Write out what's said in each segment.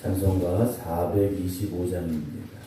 찬송가 425장입니다.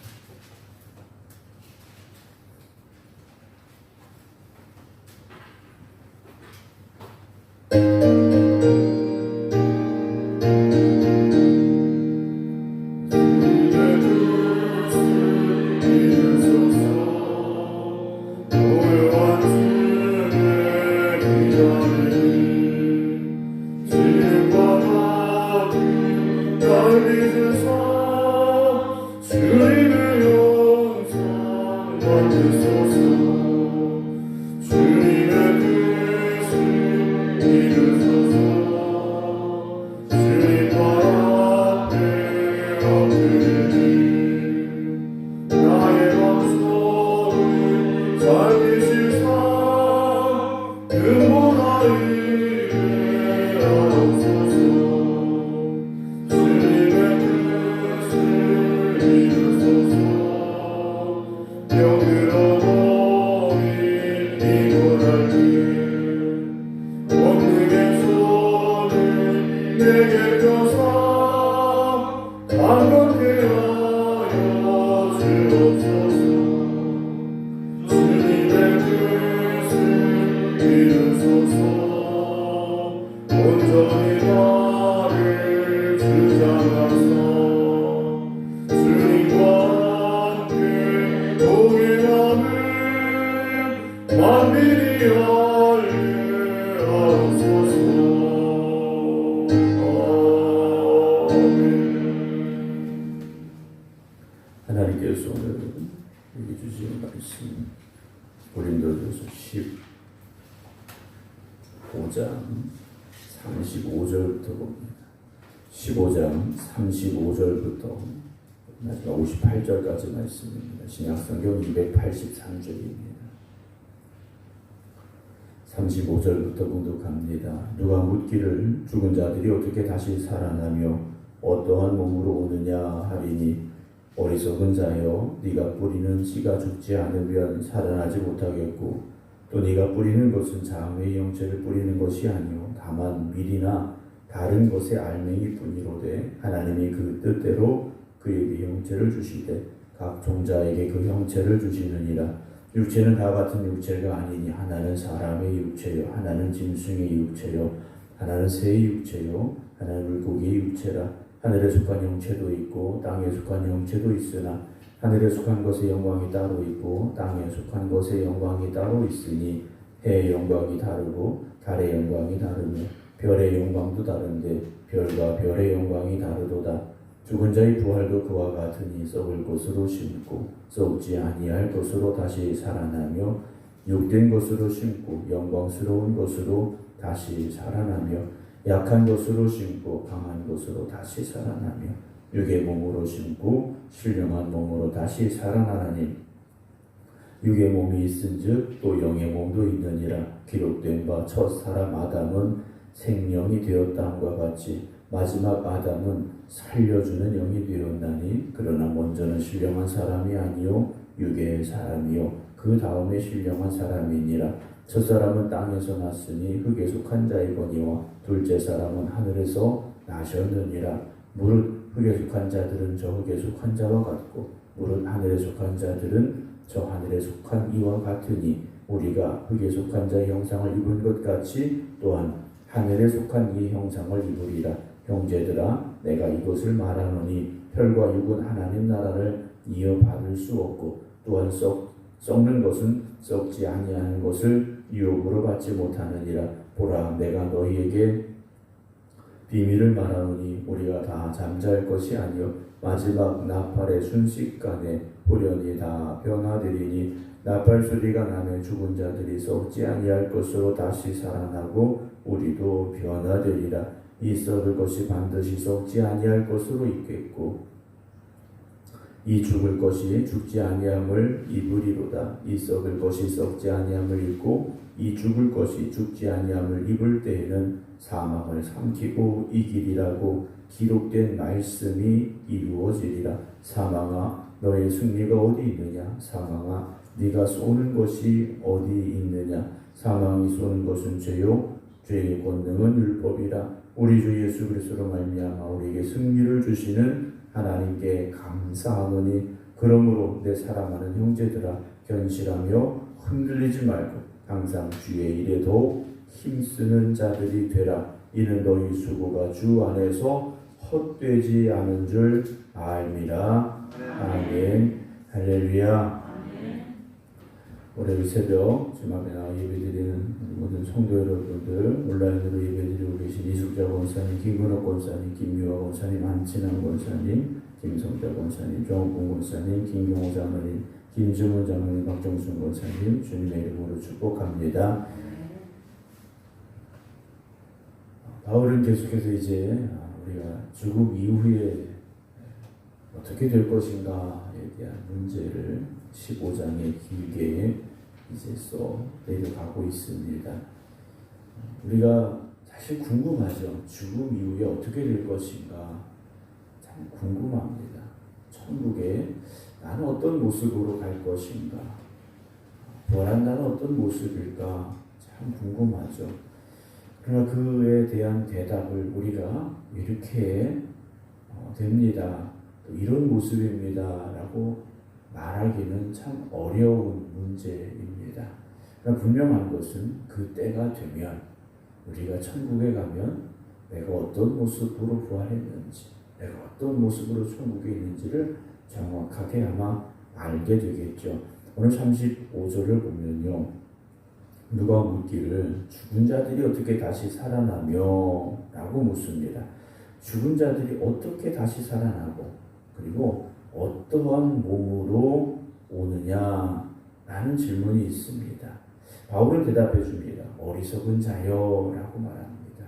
하나님께서 오늘 여기 주신 말씀 고린도전서 15장 35절부터 봅니다. 15장 35절부터 마지막 58절까지 말씀입니다. 신약성경 283쪽입니다. 35절부터 공독합니다. 누가 묻기를 죽은 자들이 어떻게 다시 살아나며 어떠한 몸으로 오느냐 하리니 어리석은 자여, 네가 뿌리는 씨가 죽지 않으면 살아나지 못하겠고 또 네가 뿌리는 것은 장래의 영체를 뿌리는 것이 아니요 다만 밀이나 다른 것의 알맹이 뿐이로되 하나님이 그 뜻대로 그에게 형체를 주시되 각 종자에게 그 형체를 주시느니라. 육체는 다 같은 육체가 아니니 하나는 사람의 육체요 하나는 짐승의 육체요 하나는 새의 육체요 하나는 물고기의 육체라. 하늘에 속한 형체도 있고 땅에 속한 형체도 있으나 하늘에 속한 것의 영광이 따로 있고 땅에 속한 것의 영광이 따로 있으니 해의 영광이 다르고 달의 영광이 다르며 별의 영광도 다른데 별과 별의 영광이 다르도다. 죽은 자의 부활도 그와 같으니 썩을 것으로 심고 썩지 아니할 것으로 다시 살아나며 육된 것으로 심고 영광스러운 것으로 다시 살아나며 약한 것으로 심고 강한 것으로 다시 살아나며 육의 몸으로 심고 신령한 몸으로 다시 살아나나니 육의 몸이 있은즉 또 영의 몸도 있느니라. 기록된 바 첫 사람 아담은 생명이 되었다함과 같이 마지막 아담은 살려주는 영이 되었나니 그러나 먼저는 신령한 사람이 아니요 육의 사람이요 그 다음에 신령한 사람이니라. 첫 사람은 땅에서 났으니 흙에 속한 자이거니와 둘째 사람은 하늘에서 나셨느니라. 무릇 흙에 속한 자들은 저 흙에 속한 자와 같고 무릇 하늘에 속한 자들은 저 하늘에 속한 이와 같으니 우리가 흙에 속한 자의 형상을 입은 것 같이 또한 하늘에 속한 이 형상을 입으리라. 형제들아 내가 이것을 말하노니 혈과 육은 하나님 나라를 이어받을 수 없고 또한 썩는 것은 썩지 아니하는 것을 유혹으로 받지 못하느니라. 보라 내가 너희에게 비밀을 말하노니 우리가 다 잠잘 것이 아니요 마지막 나팔의 순식간에 후련히 다 변화되리니 나팔 소리가 나면 죽은 자들이 썩지 아니할 것으로 다시 살아나고 우리도 변화되리라. 이 썩을 것이 반드시 썩지 아니할 것으로 있겠고 이 죽을 것이 죽지 아니함을 입으리로다. 이 썩을 것이 썩지 아니함을 입고 이 죽을 것이 죽지 아니함을 입을 때에는 사망을 삼키고 이기리라고 기록된 말씀이 이루어지리라. 사망아 너의 승리가 어디 있느냐? 사망아 네가 쏘는 것이 어디 있느냐? 사망이 쏘는 것은 죄요, 죄의 권능은 율법이라. 우리 주 예수 그리스도로 말미암아 우리에게 승리를 주시는 하나님께 감사하노니 그러므로 내 사랑하는 형제들아 견실하며 흔들리지 말고 항상 주의 일에 더욱 힘쓰는 자들이 되라. 이는 너희 수고가 주 안에서 헛되지 않은 줄 알미라. 아멘. 할렐루야. 올해 새벽 주말에 나와 예배드리는 모든 성도 여러분들, 온라인으로 예배드리고 계신 이숙자 권사님, 김근옥 권사님, 김유아 권사님, 안친환 권사님, 김성자 권사님, 정옥봉 권사님, 김경호 장로님, 김주문 장로님, 박정순 권사님, 주님의 이름으로 축복합니다. 바울은 계속해서 이제 우리가 죽음 이후에 어떻게 될 것인가에 대한 문제를 15장에 길게 이제 써 내려가고 있습니다. 우리가 사실 궁금하죠. 죽음 이후에 어떻게 될 것인가 참 궁금합니다. 천국에 나는 어떤 모습으로 갈 것인가, 부활한 나는 어떤 모습일까 참 궁금하죠. 그러나 그에 대한 대답을 우리가 이렇게 됩니다. 또 이런 모습입니다 라고 말하기는 참 어려운 문제입니다. 그러나 분명한 것은 그 때가 되면 우리가 천국에 가면 내가 어떤 모습으로 부활했는지, 내가 어떤 모습으로 천국에 있는지를 정확하게 아마 알게 되겠죠. 오늘 35절을 보면요, 누가 묻기를 죽은 자들이 어떻게 다시 살아나며? 라고 묻습니다. 죽은 자들이 어떻게 다시 살아나고 그리고 어떠한 몸으로 오느냐? 라는 질문이 있습니다. 바울은 대답해 줍니다. 어리석은 자여 라고 말합니다.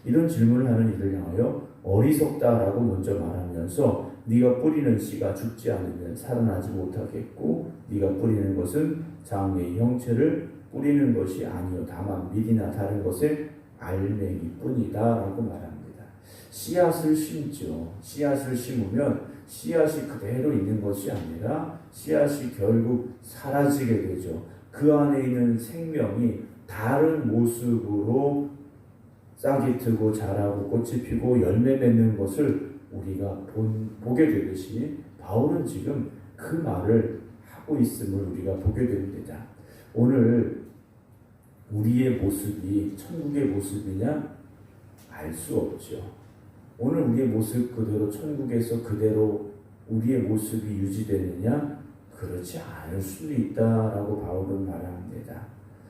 이런 질문을 하는 이를 향하여 어리석다 라고 먼저 말하면서 네가 뿌리는 씨가 죽지 않으면 살아나지 못하겠고 네가 뿌리는 것은 장래의 형체를 뿌리는 것이 아니요 다만 밀이나 다른 것의 알맹이뿐이다 라고 말합니다. 씨앗을 심죠. 씨앗을 심으면 씨앗이 그대로 있는 것이 아니라 씨앗이 결국 사라지게 되죠. 그 안에 있는 생명이 다른 모습으로 싹이 트고 자라고 꽃이 피고 열매 맺는 것을 우리가 보게 되듯이 바울은 지금 그 말을 하고 있음을 우리가 보게 됩니다. 오늘 우리의 모습이 천국의 모습이냐? 알 수 없죠. 오늘 우리의 모습 그대로 천국에서 그대로 우리의 모습이 유지되느냐? 그렇지 않을 수 있다라고 바울은 말합니다.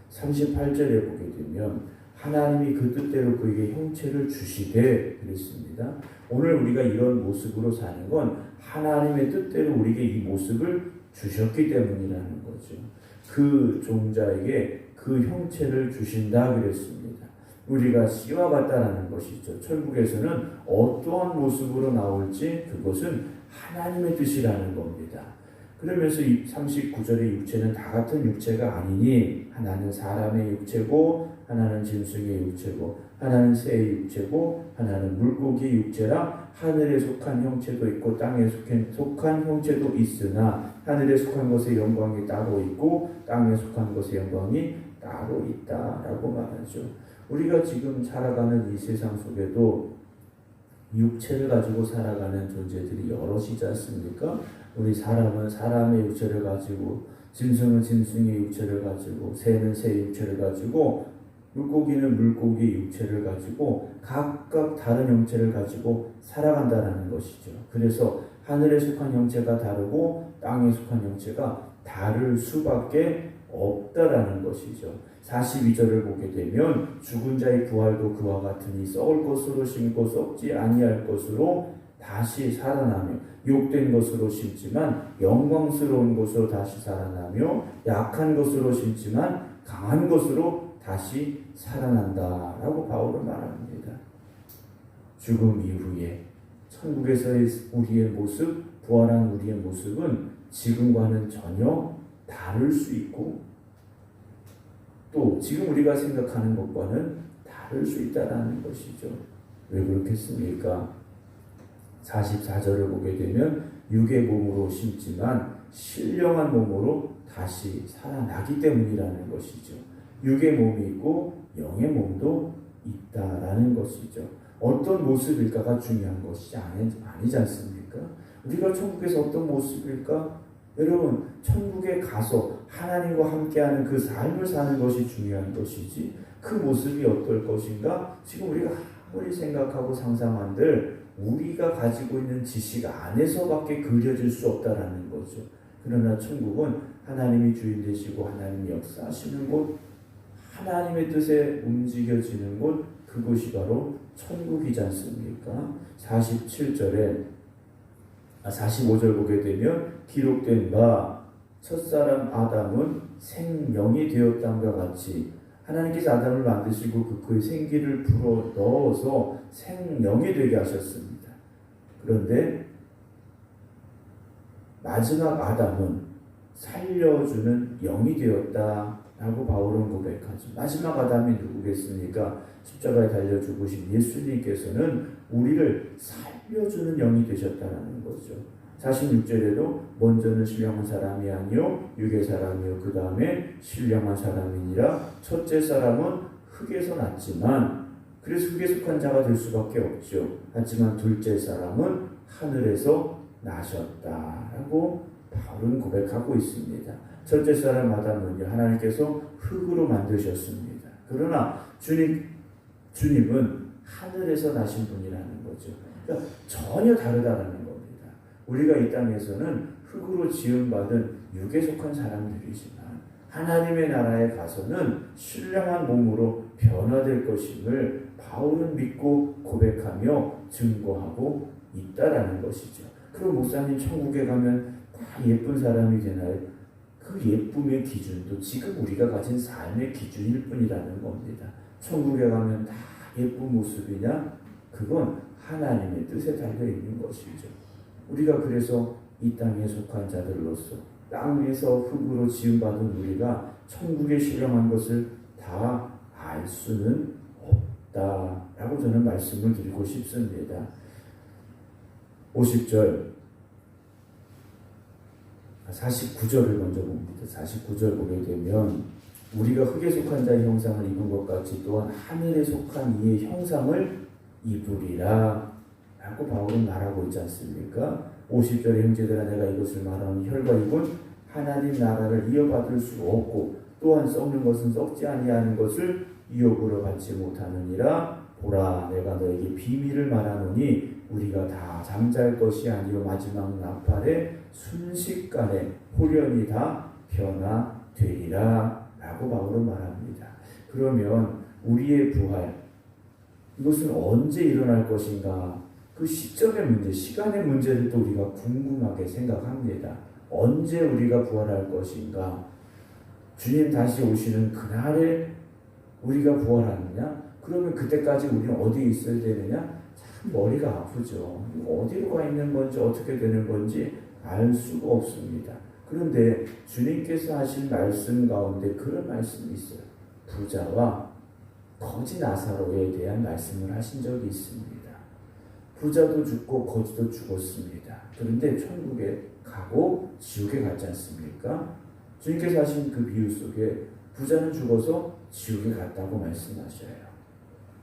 38절에 보게 되면 하나님이 그 뜻대로 그에게 형체를 주시되 그랬습니다. 오늘 우리가 이런 모습으로 사는 건 하나님의 뜻대로 우리에게 이 모습을 주셨기 때문이라는 거죠. 그 종자에게 그 형체를 주신다 그랬습니다. 우리가 씨와 같다라는 것이죠. 천국에서는 어떠한 모습으로 나올지 그것은 하나님의 뜻이라는 겁니다. 그러면서 39절의 육체는 다 같은 육체가 아니니 하나는 사람의 육체고 하나는 짐승의 육체고 하나는 새의 육체고 하나는 물고기의 육체라. 하늘에 속한 형체도 있고 땅에 속한 형체도 있으나 하늘에 속한 것의 영광이 따로 있고 땅에 속한 것의 영광이 따로 있다라고 말하죠. 우리가 지금 살아가는 이 세상 속에도 육체를 가지고 살아가는 존재들이 여럿이지 않습니까? 우리 사람은 사람의 육체를 가지고, 짐승은 짐승의 육체를 가지고, 새는 새의 육체를 가지고, 물고기는 물고기의 육체를 가지고 각각 다른 형체를 가지고 살아간다는 것이죠. 그래서 하늘에 속한 형체가 다르고 땅에 속한 형체가 다를 수밖에 없다라는 것이죠. 42절을 보게 되면 죽은 자의 부활도 그와 같으니 썩을 것으로 심고 썩지 아니할 것으로 다시 살아나며 욕된 것으로 심지만 영광스러운 것으로 다시 살아나며 약한 것으로 심지만 강한 것으로 다시 살아난다라고 바울은 말합니다. 죽음 이후에 천국에서의 우리의 모습, 부활한 우리의 모습은 지금과는 전혀 다를 수 있고 또 지금 우리가 생각하는 것과는 다를 수 있다는 것이죠. 왜 그렇겠습니까? 44절을 보게 되면 육의 몸으로 심지만 신령한 몸으로 다시 살아나기 때문이라는 것이죠. 육의 몸이 있고 영의 몸도 있다라는 것이죠. 어떤 모습일까가 중요한 것이 아니지 않습니까? 우리가 천국에서 어떤 모습일까? 여러분, 천국에 가서 하나님과 함께하는 그 삶을 사는 것이 중요한 것이지 그 모습이 어떨 것인가? 지금 우리가 아무리 생각하고 상상한들 우리가 가지고 있는 지식 안에서밖에 그려질 수 없다라는 거죠. 그러나 천국은 하나님이 주인 되시고 하나님이 역사하시는 곳, 하나님의 뜻에 움직여지는 곳, 그곳이 바로 천국이지 않습니까? 45절 보게 되면 기록된 바 첫사람 아담은 생명이 되었다함과 같이 하나님께서 아담을 만드시고 그의 생기를 불어 넣어서 생명이 되게 하셨습니다. 그런데 마지막 아담은 살려주는 영이 되었다라고 바울은 고백하죠. 마지막 아담이 누구겠습니까? 십자가에 달려 죽으신 예수님께서는 우리를 살려주는 영이 되셨다는 거죠. 46절에도 먼저는 신령한 사람이 아니요 육의 사람이요 그 다음에 신령한 사람이니라. 첫째 사람은 흙에서 났지만 그래서 흙에 속한 자가 될 수밖에 없죠. 하지만 둘째 사람은 하늘에서 나셨다라고 바울은 고백하고 있습니다. 첫째 사람 아담은요 하나님께서 흙으로 만드셨습니다. 그러나 주님은 하늘에서 나신 분이라는 거죠. 그러니까 전혀 다르다라는 겁니다. 우리가 이 땅에서는 흙으로 지음받은 육에 속한 사람들이지만 하나님의 나라에 가서는 신령한 몸으로 변화될 것임을 바울은 믿고 고백하며 증거하고 있다라는 것이죠. 그럼 목사님 천국에 가면 다 예쁜 사람이 되나요? 그 예쁨의 기준도 지금 우리가 가진 삶의 기준일 뿐이라는 겁니다. 천국에 가면 다 예쁜 모습이냐? 그건 하나님의 뜻에 달려 있는 것이죠. 우리가 그래서 이 땅에 속한 자들로서 땅에서 흙으로 지음받은 우리가 천국에 신령한 것을 다 알 수는 없다라고 저는 말씀을 드리고 싶습니다. 50절 49절을 먼저 봅니다. 49절 보게 되면 우리가 흙에 속한 자의 형상을 입은 것 같이 또한 하늘에 속한 이의 형상을 입으리라 라고 바울은 말하고 있지 않습니까? 50절에 형제들아 내가 이것을 말하니 혈과 육은 하나님 나라를 이어받을 수 없고 또한 썩는 것은 썩지 아니하는 것을 유업으로 받지 못하느니라. 보라 내가 너에게 비밀을 말하노니 우리가 다 잠잘 것이 아니요 마지막 나팔에 순식간에 홀연히 다 변화되리라 라고 바울은 말합니다. 그러면 우리의 부활 이것은 언제 일어날 것인가? 그 시점의 문제, 시간의 문제를 또 우리가 궁금하게 생각합니다. 언제 우리가 부활할 것인가? 주님 다시 오시는 그날에 우리가 부활하느냐? 그러면 그때까지 우리는 어디에 있어야 되느냐? 참 머리가 아프죠. 어디로 가 있는 건지 어떻게 되는 건지 알 수가 없습니다. 그런데 주님께서 하신 말씀 가운데 그런 말씀이 있어요. 부자와 거지 나사로에 대한 말씀을 하신 적이 있습니다. 부자도 죽고 거지도 죽었습니다. 그런데 천국에 가고 지옥에 갔지 않습니까? 주님께서 하신 그 비유 속에 부자는 죽어서 지옥에 갔다고 말씀하셔요.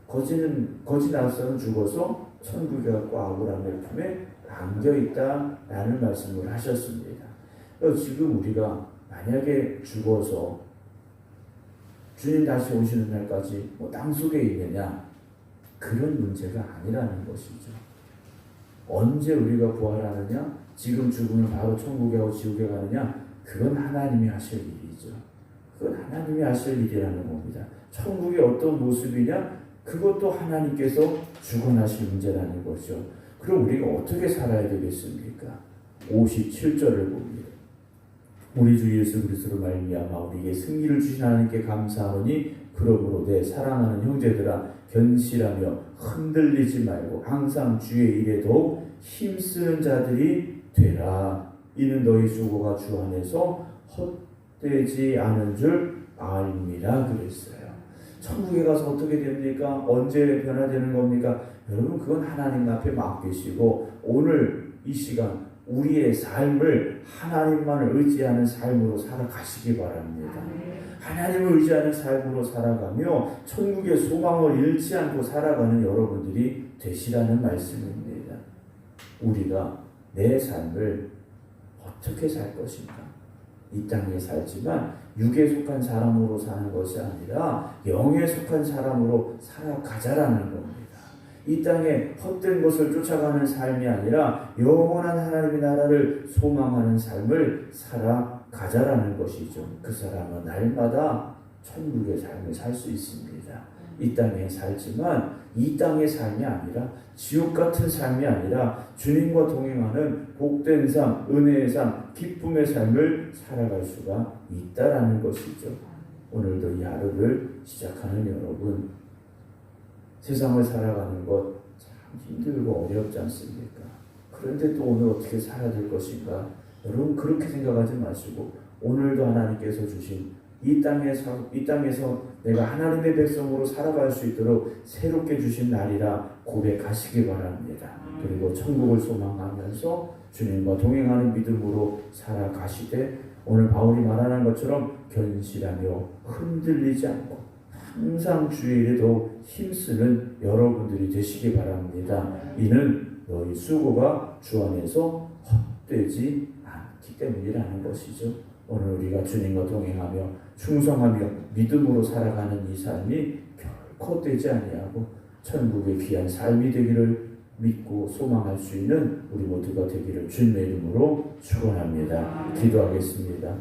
거지 나사로는 죽어서 천국에 갔고 아브라함의 품에 안겨있다라는 말씀을 하셨습니다. 지금 우리가 만약에 죽어서 주님 다시 오시는 날까지 땅속에 있느냐? 그런 문제가 아니라는 것이죠. 언제 우리가 부활하느냐? 지금 죽으면 바로 천국에 가고 지옥에 가느냐? 그건 하나님이 하실 일이죠. 그건 하나님이 하실 일이라는 겁니다. 천국이 어떤 모습이냐? 그것도 하나님께서 주관하실 문제라는 거죠. 그럼 우리가 어떻게 살아야 되겠습니까? 57절을 봅니다. 우리 주 예수 그리스도로 말미암아 우리에게 승리를 주신 하나님께 감사하노니 그러므로 내 사랑하는 형제들아 견실하며 흔들리지 말고 항상 주의 일에 더욱 힘쓰는 자들이 되라. 이는 너희 수고가 주 안에서 헛되지 않은 줄 알미라 그랬어요. 천국에 가서 어떻게 됩니까? 언제 변화되는 겁니까? 여러분 그건 하나님 앞에 맡기시고 오늘 이 시간 우리의 삶을 하나님만을 의지하는 삶으로 살아가시기 바랍니다. 하나님을 의지하는 삶으로 살아가며 천국의 소망을 잃지 않고 살아가는 여러분들이 되시라는 말씀입니다. 우리가 내 삶을 어떻게 살 것인가? 이 땅에 살지만 육에 속한 사람으로 사는 것이 아니라 영에 속한 사람으로 살아가자라는 겁니다. 이 땅에 헛된 것을 쫓아가는 삶이 아니라 영원한 하나님의 나라를 소망하는 삶을 살아가자라는 것이죠. 그 사람은 날마다 천국의 삶을 살 수 있습니다. 이 땅에 살지만 이 땅의 삶이 아니라 지옥 같은 삶이 아니라 주님과 동행하는 복된 삶, 은혜의 삶, 기쁨의 삶을 살아갈 수가 있다라는 것이죠. 오늘도 이 하루를 시작하는 여러분, 세상을 살아가는 것 참 힘들고 어렵지 않습니까? 그런데 또 오늘 어떻게 살아야 될 것인가? 여러분 그렇게 생각하지 마시고 오늘도 하나님께서 주신 이 땅에서 내가 하나님의 백성으로 살아갈 수 있도록 새롭게 주신 날이라 고백하시기 바랍니다. 그리고 천국을 소망하면서 주님과 동행하는 믿음으로 살아가시되 오늘 바울이 말하는 것처럼 견실하며 흔들리지 않고 항상 주일에 더욱 힘쓰는 여러분들이 되시기 바랍니다. 이는 너희 수고가 주 안에서 헛되지 않기 때문이라는 것이죠. 오늘 우리가 주님과 동행하며 충성하며 믿음으로 살아가는 이 삶이 결코 헛되지 아니하고 천국의 귀한 삶이 되기를 믿고 소망할 수 있는 우리 모두가 되기를 주님의 이름으로 축원합니다. 기도하겠습니다.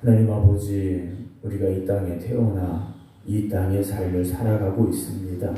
하나님 아버지, 우리가 이 땅에 태어나 이 땅의 삶을 살아가고 있습니다.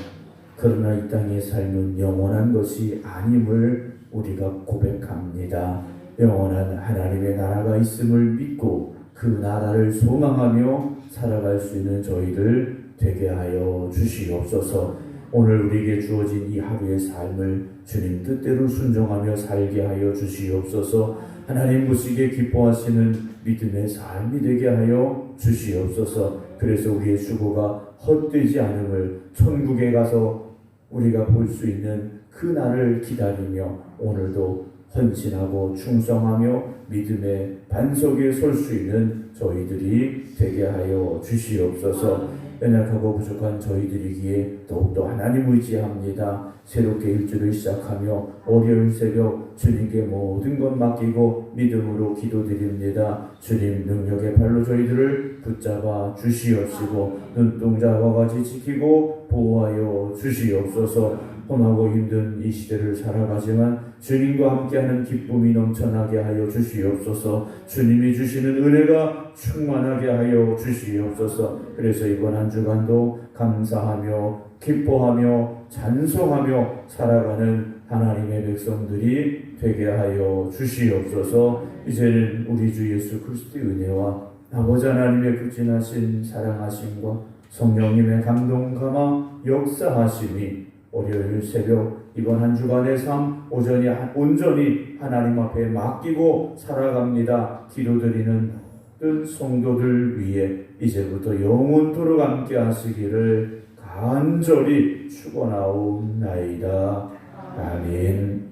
그러나 이 땅의 삶은 영원한 것이 아님을 우리가 고백합니다. 영원한 하나님의 나라가 있음을 믿고 그 나라를 소망하며 살아갈 수 있는 저희들 되게 하여 주시옵소서. 오늘 우리에게 주어진 이 하루의 삶을 주님 뜻대로 순종하며 살게 하여 주시옵소서. 하나님 보시기에 기뻐하시는 믿음의 삶이 되게 하여 주시옵소서. 그래서 우리의 수고가 헛되지 않음을 천국에 가서 우리가 볼 수 있는 그 날을 기다리며 오늘도 헌신하고 충성하며 믿음의 반석에 설 수 있는 저희들이 되게 하여 주시옵소서. 연약하고 부족한 저희들이기에 더욱더 하나님 의지합니다. 새롭게 일주를 시작하며 월요일 새벽 주님께 모든 것 맡기고 믿음으로 기도드립니다. 주님 능력의 발로 저희들을 붙잡아 주시옵시고 눈동자와 같이 지키고 보호하여 주시옵소서. 험하고 힘든 이 시대를 살아가지만 주님과 함께하는 기쁨이 넘쳐나게 하여 주시옵소서. 주님이 주시는 은혜가 충만하게 하여 주시옵소서. 그래서 이번 한 주간도 감사하며 기뻐하며 찬송하며 살아가는 하나님의 백성들이 되게 하여 주시옵소서. 이제는 우리 주 예수 그리스도의 은혜와 아버지 하나님의 극진하신 사랑하심과 성령님의 감동 감화 역사하심이 월요일 새벽 이번 한 주간의 삶 온전히 하나님 앞에 맡기고 살아갑니다. 기도드리는 모든 성도들 위해 이제부터 영원토록 함께 하시기를 간절히 축원하옵나이다. 아멘.